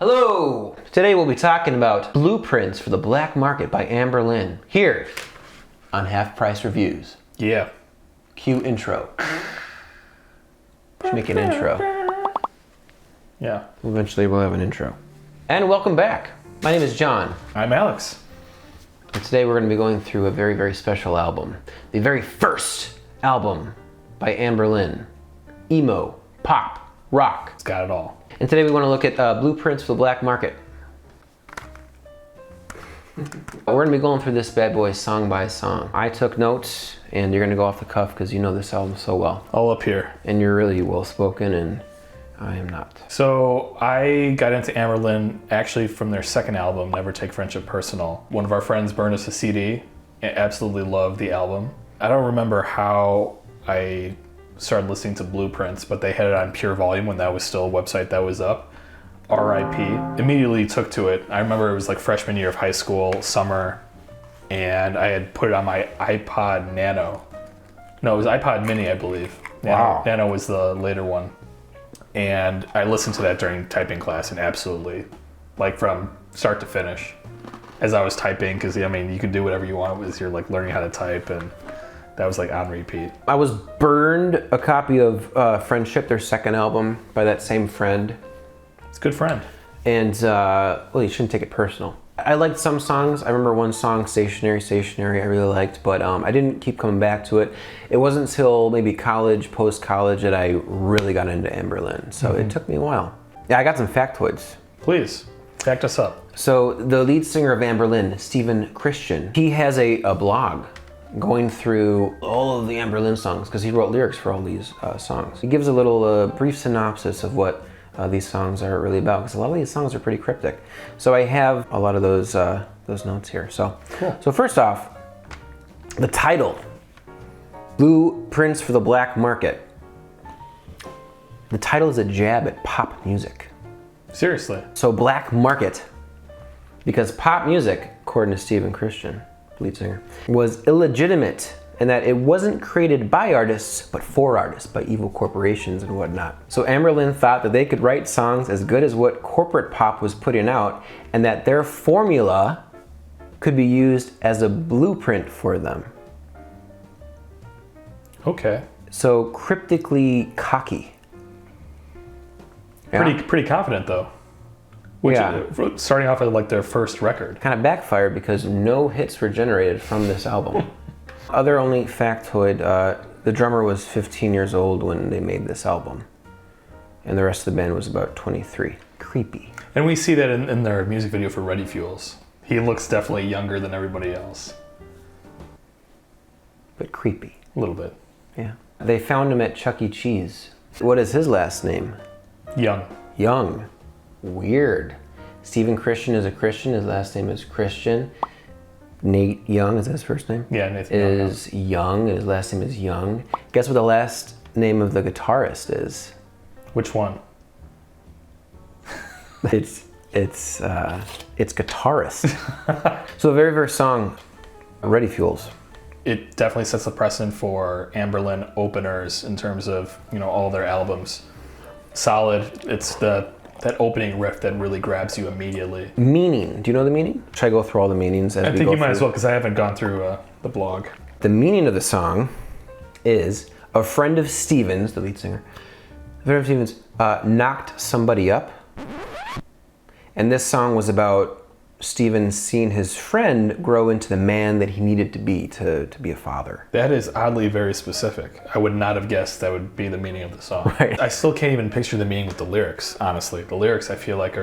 Hello! Today we'll be talking about Blueprints for the Black Market by Anberlin here on Half Price Reviews. Yeah. Cue intro. Should make an intro. Yeah. Eventually we'll have an intro. And welcome back. My name is John. I'm Alex. And today we're going to be going through a very, very special album. The very first album by Anberlin. Emo, pop, rock. It's got it all. And today we want to look at Blueprints for the Black Market. We're going to be going through this bad boy song by song. I took notes, and you're going to go off the cuff because you know this album so well. All up here. And you're really well spoken, and I am not. So I got into Anberlin actually from their second album, Never Take Friendship Personal. One of our friends burned us a CD. I absolutely loved the album. I don't remember how I started listening to Blueprints, but they had it on Pure Volume when that was still a website that was up. RIP. Immediately took to it. I remember it was like freshman year of high school, summer, and I had put it on my iPod Nano. No, it was iPod Mini, I believe. Wow. Nano was the later one. And I listened to that during typing class and absolutely, like from start to finish, as I was typing, because I mean, you could do whatever you want as you're like learning how to type, and that was like on repeat. I was burned a copy of Friendship, their second album, by that same friend. It's a good friend. And, well, you shouldn't take it personal. I liked some songs. I remember one song, Stationary, I really liked, but I didn't keep coming back to it. It wasn't until maybe college, post-college, that I really got into Anberlin. So it took me a while. Yeah, I got some factoids. Please, back us up. So the lead singer of Anberlin, Stephen Christian, he has a blog going through all of the Anberlin songs because he wrote lyrics for all these songs. He gives a little brief synopsis of what these songs are really about, because a lot of these songs are pretty cryptic. So I have a lot of those notes here. So, cool. So first off, the title, Blueprints for the Black Market. The title is a jab at pop music. Seriously. So Black Market, because pop music, according to Stephen Christian, lead singer, was illegitimate and that it wasn't created by artists, but for artists, by evil corporations and whatnot. So Anberlin thought that they could write songs as good as what corporate pop was putting out, and that their formula could be used as a blueprint for them. Okay. So cryptically cocky. Yeah. Pretty confident though. Which, yeah. Starting off at like their first record. Kind of backfired because no hits were generated from this album. Other only factoid, the drummer was 15 years old when they made this album. And the rest of the band was about 23. Creepy. And we see that in their music video for Readyfuels. He looks definitely younger than everybody else. But creepy. A little bit. Yeah. They found him at Chuck E. Cheese. What is his last name? Young. Young. Weird. Stephen Christian is a Christian. His last name is Christian. Nate Young, is that his first name? Yeah, Nathan is Young, and his last name is Young. Guess what the last name of the guitarist is? Which one? It's guitarist. So the very first song, Readyfuels. It definitely sets the precedent for Anberlin openers in terms of, all their albums. Solid. It's that opening riff that really grabs you immediately. Meaning. Do you know the meaning? Should I go through all the meanings as we go through? I think you might as well, because I haven't gone through the blog. The meaning of the song is a friend of Stephen's, the lead singer, a friend of Stephen's knocked somebody up. And this song was about Stephen seeing his friend grow into the man that he needed to be a father. That is oddly very specific. I would not have guessed that would be the meaning of the song. Right. I still can't even picture the meaning with the lyrics, honestly. The lyrics I feel like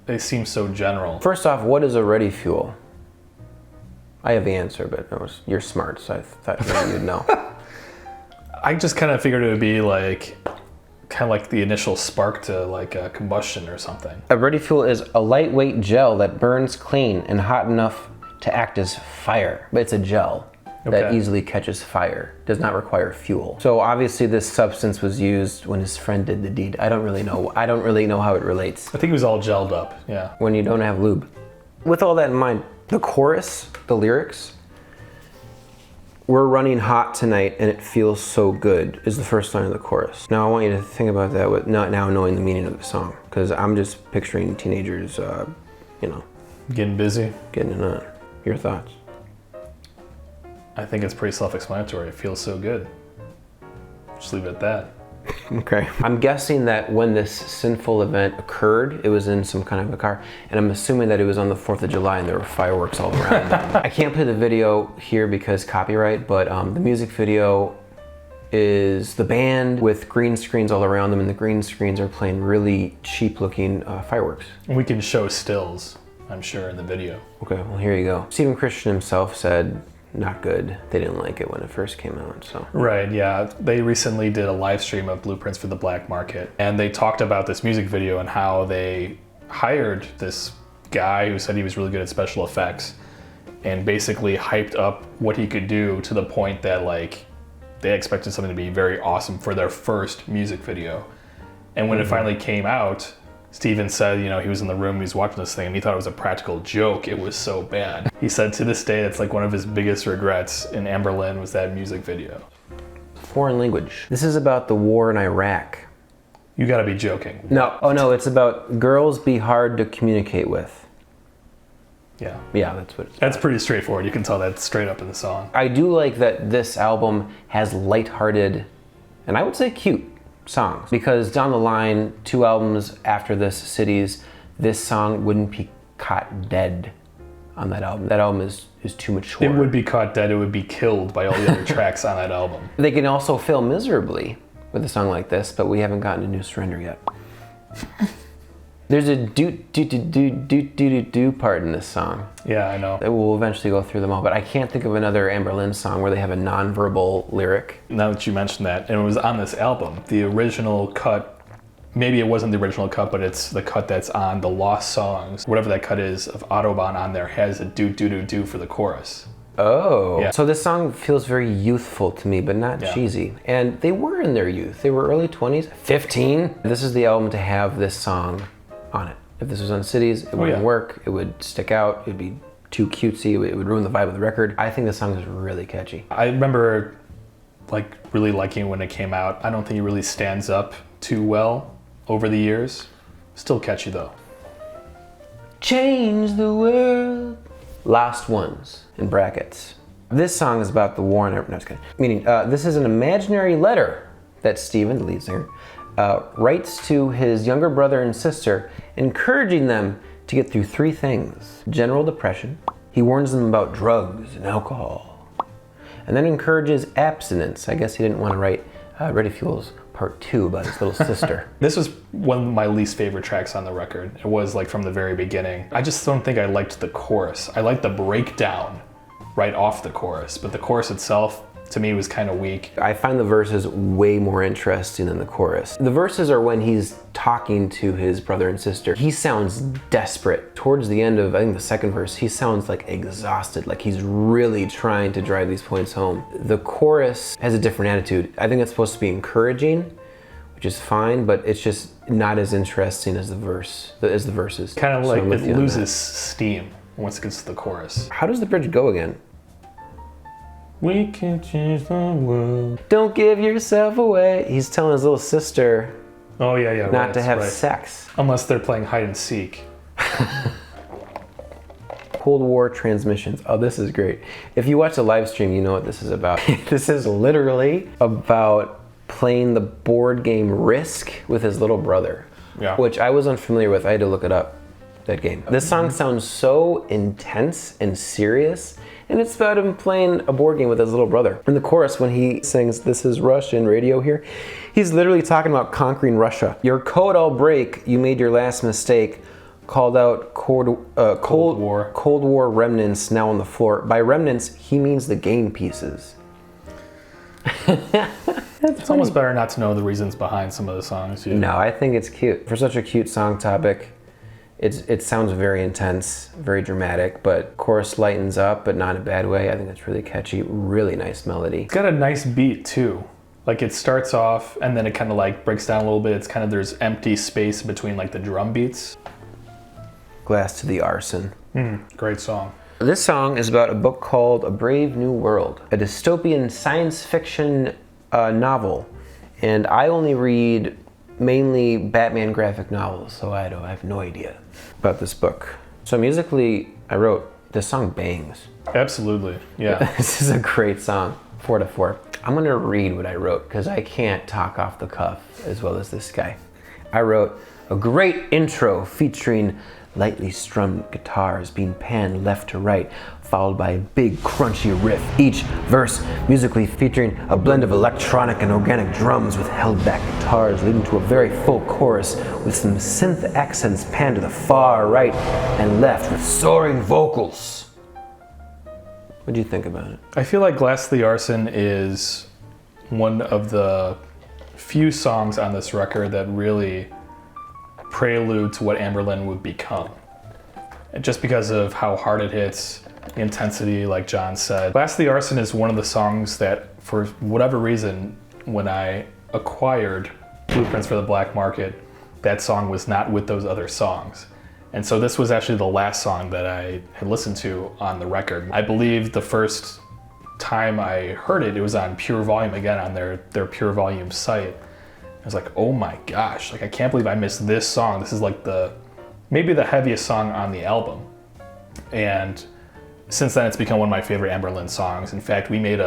they seem so general. First off, what is a ready fuel? I have the answer, but you're smart, so I thought maybe you'd know. I just kind of figured it would be like the initial spark to like a combustion or something. A ready fuel is a lightweight gel that burns clean and hot enough to act as fire. But it's a gel that easily catches fire, does not require fuel. So obviously this substance was used when his friend did the deed. I don't really know how it relates. I think it was all gelled up, yeah. When you don't have lube. With all that in mind, the chorus, the lyrics, "We're running hot tonight and it feels so good" is the first line of the chorus. Now I want you to think about that with not now knowing the meaning of the song, because I'm just picturing teenagers, Getting busy. getting it on. Your thoughts? I think it's pretty self-explanatory. It feels so good. Just leave it at that. Okay. I'm guessing that when this sinful event occurred, it was in some kind of a car, and I'm assuming that it was on the 4th of July and there were fireworks all around. I can't play the video here because copyright, but the music video is the band with green screens all around them, and the green screens are playing really cheap looking fireworks. We can show stills, I'm sure, in the video. Okay, well here you go. Stephen Christian himself said, not good. They didn't like it when it first came out, so. Right, yeah. They recently did a live stream of Blueprints for the Black Market, and they talked about this music video and how they hired this guy who said he was really good at special effects and basically hyped up what he could do to the point that like they expected something to be very awesome for their first music video. And when it finally came out, Steven said, he was in the room, he was watching this thing, and he thought it was a practical joke. It was so bad. He said to this day, it's like one of his biggest regrets in Anberlin was that music video. Foreign language. This is about the war in Iraq. You gotta be joking. No, oh no, it's about girls be hard to communicate with. Yeah. Yeah, that's what it's about. That's pretty straightforward. You can tell that straight up in the song. I do like that this album has lighthearted, and I would say cute, songs, because down the line, 2 albums after this, Cities, this song wouldn't be caught dead on that album. That album is too mature. It would be caught dead. It would be killed by all the other tracks on that album. They can also fail miserably with a song like this, but we haven't gotten to New Surrender yet. There's a do part in this song. Yeah, I know. We'll eventually go through them all, but I can't think of another Anberlin song where they have a non-verbal lyric. Now that you mentioned that, and it was on this album, the original cut, maybe it wasn't the original cut, but it's the cut that's on the Lost Songs, whatever that cut is of Autobahn on there, has a do for the chorus. Oh, yeah. So this song feels very youthful to me, but not cheesy. And they were in their youth. They were early 20s, 15. This is the album to have this song on it. If this was on Cities, it wouldn't work. It would stick out. It would be too cutesy. It would ruin the vibe of the record. I think this song is really catchy. I remember really liking it when it came out. I don't think it really stands up too well over the years. Still catchy though. Change the world. Lost Ones, in brackets. This song is about the war in Iraq. No, just kidding. Meaning, this is an imaginary letter that Steven, the lead singer, writes to his younger brother and sister, encouraging them to get through 3 things. General depression. He warns them about drugs and alcohol. And then encourages abstinence. I guess he didn't want to write Readyfuels Part 2 about his little sister. This was one of my least favorite tracks on the record. It was from the very beginning. I just don't think I liked the chorus. I liked the breakdown right off the chorus, but the chorus itself, to me, was kind of weak. I find the verses way more interesting than the chorus. The verses are when he's talking to his brother and sister. He sounds desperate. Towards the end of, I think, the second verse, he sounds exhausted, like he's really trying to drive these points home. The chorus has a different attitude. I think it's supposed to be encouraging, which is fine, but it's just not as interesting as the verses. Kind of like it loses steam once it gets to the chorus. How does the bridge go again? We can change the world. Don't give yourself away. He's telling his little sister not to have sex. Unless they're playing hide and seek. Cold War transmissions. Oh, this is great. If you watch the live stream, you know what this is about. This is literally about playing the board game Risk with his little brother, which I was unfamiliar with. I had to look it up, that game. This song sounds so intense and serious, and it's about him playing a board game with his little brother. In the chorus, when he sings, "This is Russian radio here," he's literally talking about conquering Russia. Your code I'll break, you made your last mistake. Called out Cold War remnants now on the floor. By remnants, he means the game pieces. It's almost better not to know the reasons behind some of the songs. No, I think it's cute. For such a cute song topic, it sounds very intense, very dramatic, but chorus lightens up, but not in a bad way. I think it's really catchy, really nice melody. It's got a nice beat too. It starts off and then it kind of breaks down a little bit. It's kind of, there's empty space between the drum beats. Glass to the Arson. Great song. This song is about a book called A Brave New World, a dystopian science fiction novel. And I only read mainly Batman graphic novels, so I have no idea about this book. So musically, I wrote, this song bangs. Absolutely, yeah. This is a great song, 4 to 4. I'm gonna read what I wrote because I can't talk off the cuff as well as this guy. I wrote, a great intro featuring lightly strummed guitars being panned left to right, followed by a big crunchy riff. Each verse musically featuring a blend of electronic and organic drums with held back guitars, leading to a very full chorus with some synth accents panned to the far right and left with soaring vocals. What do you think about it? I feel like To The Arson is one of the few songs on this record that really prelude to what Anberlin would become. And just because of how hard it hits, the intensity, like John said. To The Arson is one of the songs that, for whatever reason, when I acquired Blueprints for the Black Market, that song was not with those other songs. And so this was actually the last song that I had listened to on the record. I believe the first time I heard it, it was on Pure Volume again on their Pure Volume site. I was like, oh my gosh, like I can't believe I missed this song. This is like maybe the heaviest song on the album. And since then it's become one of my favorite Anberlin songs. In fact, we made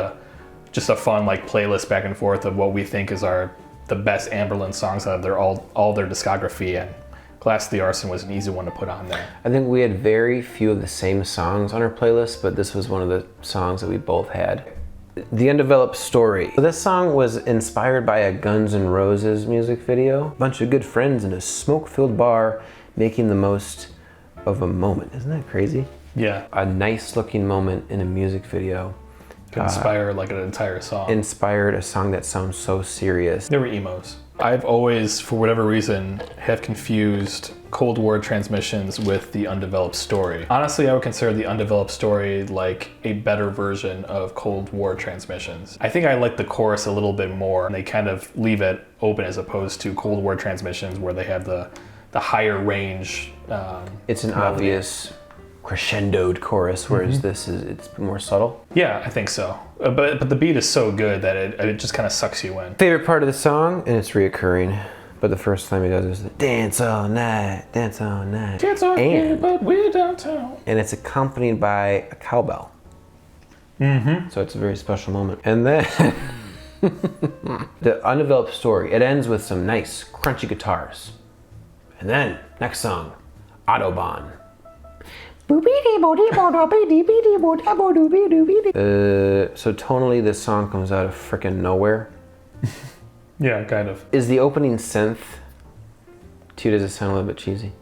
just a fun like playlist back and forth of what we think is the best Anberlin songs out of all their discography, and To The Arson was an easy one to put on there. I think we had very few of the same songs on our playlist, but this was one of the songs that we both had. The Undeveloped Story. This song was inspired by a Guns N' Roses music video. A bunch of good friends in a smoke-filled bar making the most of a moment. Isn't that crazy? Yeah. A nice-looking moment in a music video. Could inspire like an entire song. Inspired a song that sounds so serious. They were emos. I've always, for whatever reason, have confused Cold War Transmissions with The Undeveloped Story. Honestly, I would consider The Undeveloped Story like a better version of Cold War Transmissions. I think I like the chorus a little bit more, and they kind of leave it open as opposed to Cold War Transmissions where they have the higher range. It's an obvious crescendoed chorus, whereas it's more subtle. Yeah, I think so. But the beat is so good that it just kind of sucks you in. Favorite part of the song, and it's reoccurring, but the first time he does it is the dance all night, dance all night. Dance all night, but we're downtown. And it's accompanied by a cowbell. So it's a very special moment. And then The Undeveloped Story. It ends with some nice crunchy guitars. And then next song, Autobahn. So tonally, this song comes out of frickin' nowhere. Yeah, kind of. Is the opening synth, to you, does it sound a little bit cheesy?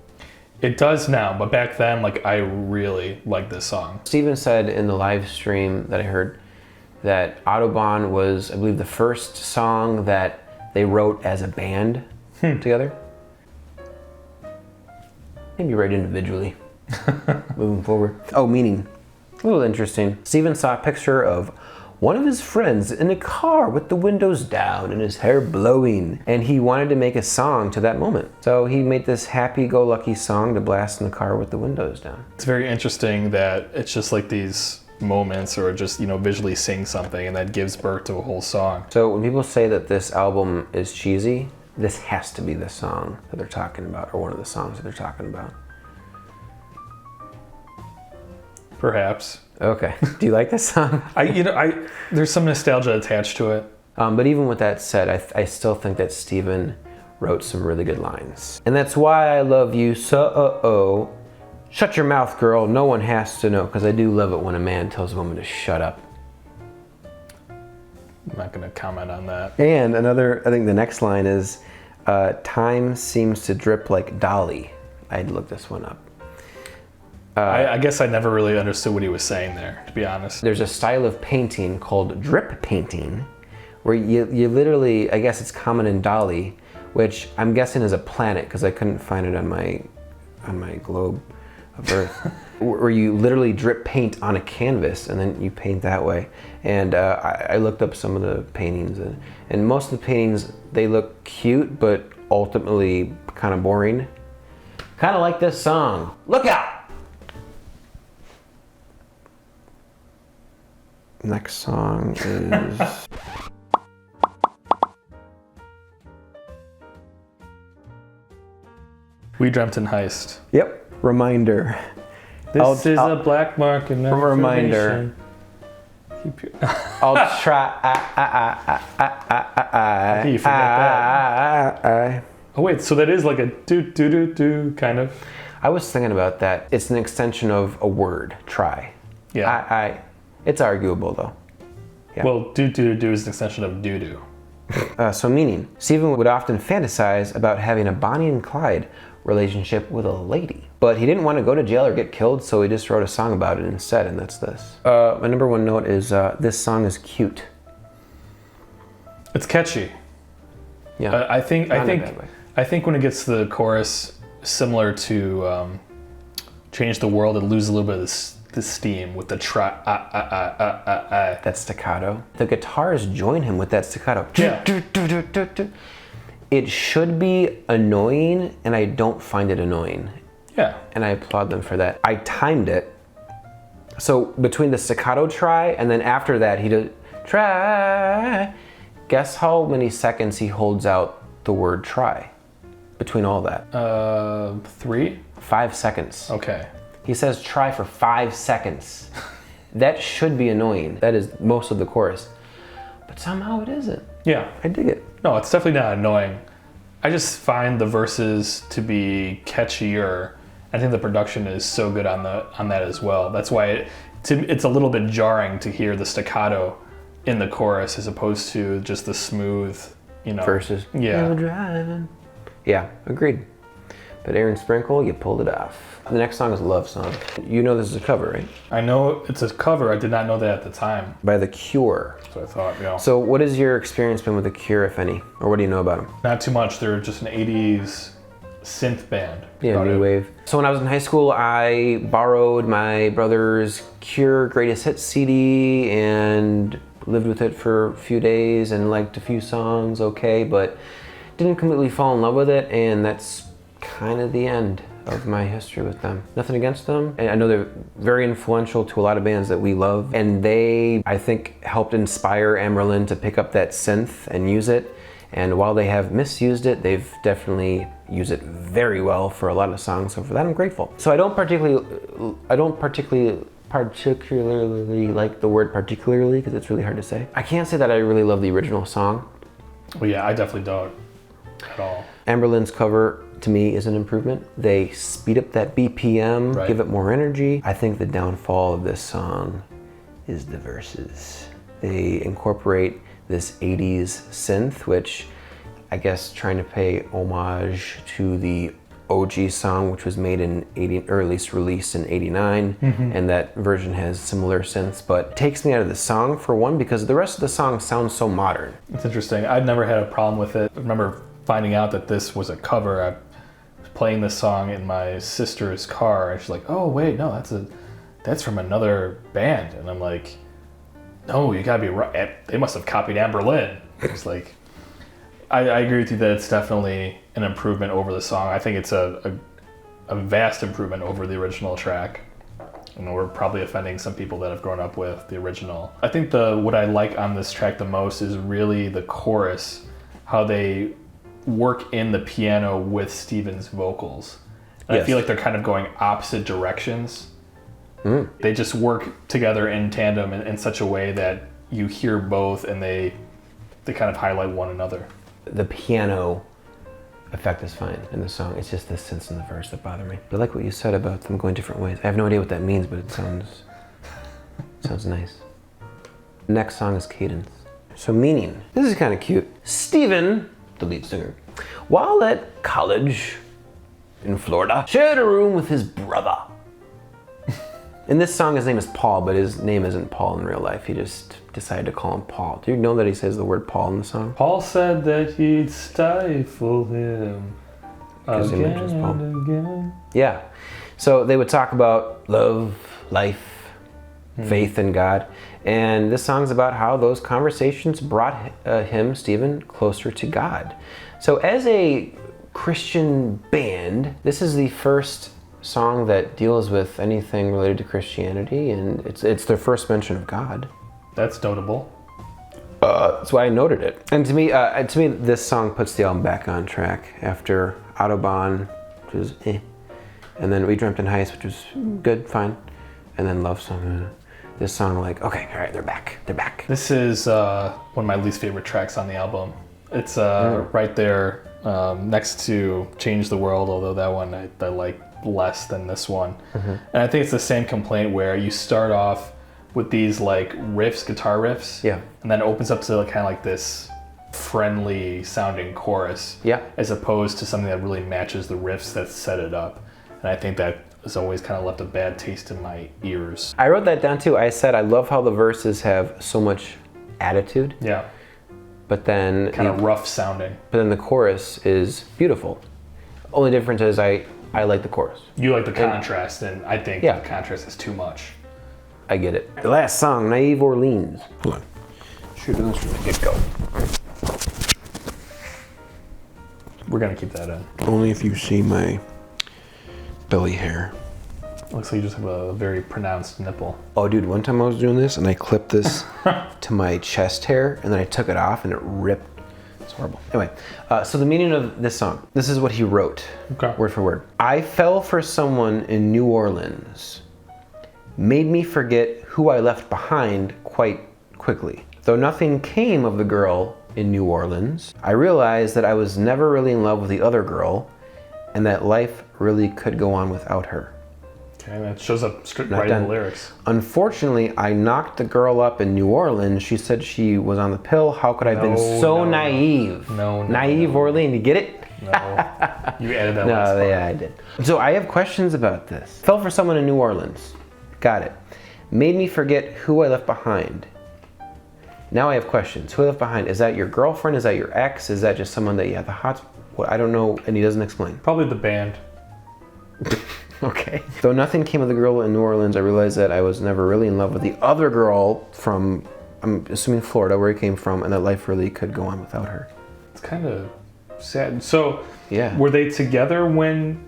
It does now, but back then, like, I really liked this song. Steven said in the live stream that I heard that Autobahn was, I believe, the first song that they wrote as a band together. Maybe write individually. Moving forward. Oh, meaning, a little interesting. Steven saw a picture of one of his friends in a car with the windows down and his hair blowing, and he wanted to make a song to that moment. So he made this happy-go-lucky song to blast in the car with the windows down. It's very interesting that it's just like these moments, or just, visually seeing something, and that gives birth to a whole song. So when people say that this album is cheesy, this has to be the song that they're talking about, or one of the songs that they're talking about. Perhaps. Okay. Do you like this song? There's some nostalgia attached to it. But even with that said, I still think that Steven wrote some really good lines. And that's why I love you so. Shut your mouth, girl. No one has to know. Because I do love it when a man tells a woman to shut up. I'm not going to comment on that. And I think the next line is, time seems to drip like Dolly. I had to look this one up. I guess I never really understood what he was saying there, to be honest. There's a style of painting called drip painting, where you literally, I guess it's common in Dolly, which I'm guessing is a planet because I couldn't find it on my globe of Earth, where you literally drip paint on a canvas and then you paint that way. And I looked up some of the paintings, and most of the paintings, they look cute, but ultimately kind of boring. Kind of like this song. Look out! Next song is... We Dreamt In Heist. Yep, Reminder. This is a black mark in Reminder. Keep your... I'll try. I think you forget that. Oh wait, so that is like a do kind of. I was thinking about that. It's an extension of a word, try. Yeah. It's arguable though. Yeah. Well, do is an extension of do. So meaning, Stephen would often fantasize about having a Bonnie and Clyde relationship with a lady. But he didn't want to go to jail or get killed, so he just wrote a song about it instead, and that's this. My number one note is this song is cute. It's catchy. Yeah. I think when it gets to the chorus, similar to Change the World, it loses a little bit of the steam with the try. That staccato. The guitars join him with that staccato. Yeah. It should be annoying, and I don't find it annoying. Yeah. And I applaud them for that. I timed it. So between the staccato try, and then after that, he did try. Guess how many seconds he holds out the word try between all that? 3? 5 seconds. Okay. He says try for 5 seconds. That should be annoying. That is most of the chorus. But somehow it isn't. Yeah. I dig it. No, it's definitely not annoying. I just find the verses to be catchier. I think the production is so good on that as well. That's why it's a little bit jarring to hear the staccato in the chorus as opposed to just the smooth, verses. Yeah. Yeah, agreed. But Aaron Sprinkle, you pulled it off. The next song is a love song. You know this is a cover, right? I know it's a cover. I did not know that at the time. By The Cure. So I thought, yeah. So what has your experience been with The Cure, if any? Or what do you know about them? Not too much. They're just an 80s synth band. Yeah, new wave. So when I was in high school, I borrowed my brother's Cure Greatest Hits CD and lived with it for a few days and liked a few songs, okay, but didn't completely fall in love with it, and that's kind of the end of my history with them. Nothing against them. And I know they're very influential to a lot of bands that we love, and they, I think, helped inspire Anberlin to pick up that synth and use it. And while they have misused it, they've definitely used it very well for a lot of songs. So for that, I'm grateful. So I don't particularly like the word particularly because it's really hard to say. I can't say that I really love the original song. Well, yeah, I definitely don't at all. Anberlin's cover to me is an improvement. They speed up that BPM, right, give it more energy. I think the downfall of this song is the verses. They incorporate this 80s synth, which I guess trying to pay homage to the OG song, which was made in 80, or at least released in 89, and that version has similar synths, but it takes me out of the song for one, because the rest of the song sounds so modern. It's interesting. I'd never had a problem with it. I remember finding out that this was a cover. I was playing this song in my sister's car, and she's like, "Oh wait, no, that's from another band," and I'm like, "No, you gotta be right. They must have copied Anberlin." It's like, I agree with you that it's definitely an improvement over the song. I think it's a vast improvement over the original track. And we're probably offending some people that have grown up with the original. I think what I like on this track the most is really the chorus, how they work in the piano with Stephen's vocals. And yes. I feel like they're kind of going opposite directions. They just work together in tandem in such a way that you hear both and they kind of highlight one another. The piano effect is fine in the song. It's just the synths in the verse that bother me. I like what you said about them going different ways. I have no idea what that means, but it sounds nice. The next song is Cadence. So meaning, this is kind of cute. Stephen, the lead singer, while at college in Florida, shared a room with his brother. In this song, his name is Paul, but his name isn't Paul in real life. He just decided to call him Paul. Do you know that he says the word Paul in the song? Paul said that he'd stifle him again and again. Yeah. So they would talk about love, life, faith in God. And this song's about how those conversations brought him, Stephen, closer to God. So as a Christian band, this is the first song that deals with anything related to Christianity, and it's their first mention of God. That's notable. That's why I noted it. And to me, this song puts the album back on track after Autobahn, which was and then We Dreamt In Heist, which was good, fine, and then Love Song. This song, like, okay, all right, they're back. This is one of my least favorite tracks on the album. It's right there next to Change the World, although that one I like less than this one. And I think it's the same complaint where you start off with these like riffs, guitar riffs, and then it opens up to kind of like this friendly sounding chorus, as opposed to something that really matches the riffs that set it up. And I think that has always kind of left a bad taste in my ears. I wrote that down too. I said I love how the verses have so much attitude. Yeah. But then kind of rough sounding. But then the chorus is beautiful. Only difference is I like the chorus. You like the contrast, and I think the contrast is too much. I get it. The last song, Naive Orleans. Hold on. Shoot this from the get-go. We're gonna keep that in. Only if you see my belly hair. Looks like you just have a very pronounced nipple. Oh, dude, one time I was doing this and I clipped this to my chest hair and then I took it off and it ripped. It's horrible. Anyway, so the meaning of this song, this is what he wrote, word for word. I fell for someone in New Orleans, made me forget who I left behind quite quickly. Though nothing came of the girl in New Orleans, I realized that I was never really in love with the other girl and that life really could go on without her. Okay, that shows up right in the lyrics. Unfortunately, I knocked the girl up in New Orleans. She said she was on the pill. How could I have been so naive? Naive Orleans, you get it? No, you added that last part. Yeah, I did. So I have questions about this. Fell for someone in New Orleans. Got it. Made me forget who I left behind. Now I have questions. Who I left behind? Is that your girlfriend? Is that your ex? Is that just someone that you have the hot? What, I don't know, and he doesn't explain. Probably the band. Okay. Though nothing came of the girl in New Orleans, I realized that I was never really in love with the other girl from, I'm assuming Florida, where he came from, and that life really could go on without her. It's kind of sad. So, were they together when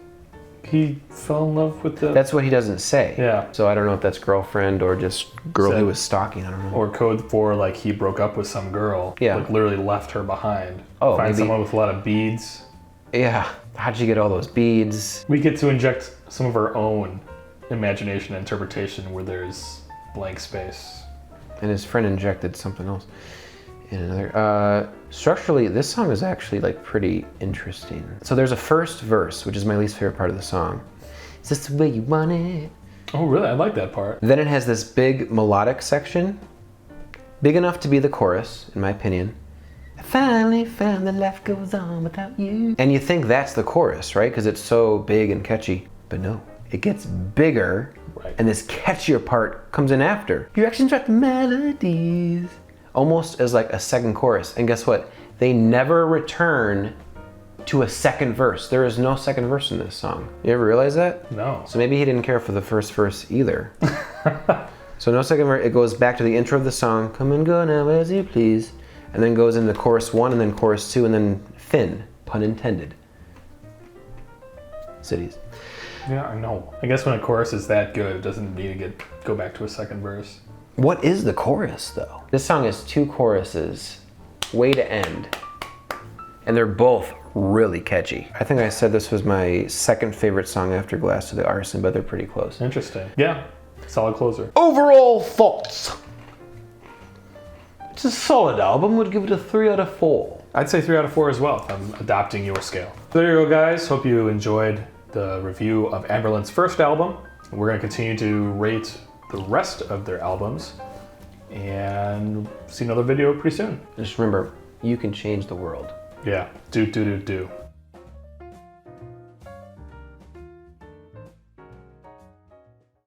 he fell in love with the... That's what he doesn't say. Yeah. So I don't know if that's girlfriend or just girl he was stalking, I don't know. Or code for like he broke up with some girl. Yeah. Like literally left her behind. Oh, Find maybe someone with a lot of beads. Yeah. How'd you get all those beads? We get to inject some of our own imagination and interpretation where there's blank space. And his friend injected something else in another. Structurally, this song is actually like pretty interesting. So there's a first verse, which is my least favorite part of the song. Is this the way you want it? Oh, really? I like that part. Then it has this big melodic section, big enough to be the chorus, in my opinion. I finally found that life goes on without you. And you think that's the chorus, right? Because it's so big and catchy. But no, it gets bigger, and this catchier part comes in after. Your actions write the melodies. Almost as like a second chorus. And guess what? They never return to a second verse. There is no second verse in this song. You ever realize that? No. So maybe he didn't care for the first verse either. So no second verse. It goes back to the intro of the song. Come and go now as you please. And then goes into chorus 1 and then chorus 2 and then Finn, pun intended. Cities. Yeah, I know. I guess when a chorus is that good, it doesn't need to go back to a second verse. What is the chorus though? This song has 2 choruses, way to end. And they're both really catchy. I think I said this was my second favorite song after To The Arson, but they're pretty close. Interesting. Yeah, solid closer. Overall thoughts. It's a solid album, would give it a 3 out of 4. I'd say 3 out of 4 as well, if I'm adopting your scale. So there you go, guys. Hope you enjoyed the review of Anberlin's first album. We're gonna continue to rate the rest of their albums and see another video pretty soon. Just remember, you can change the world. Yeah, do.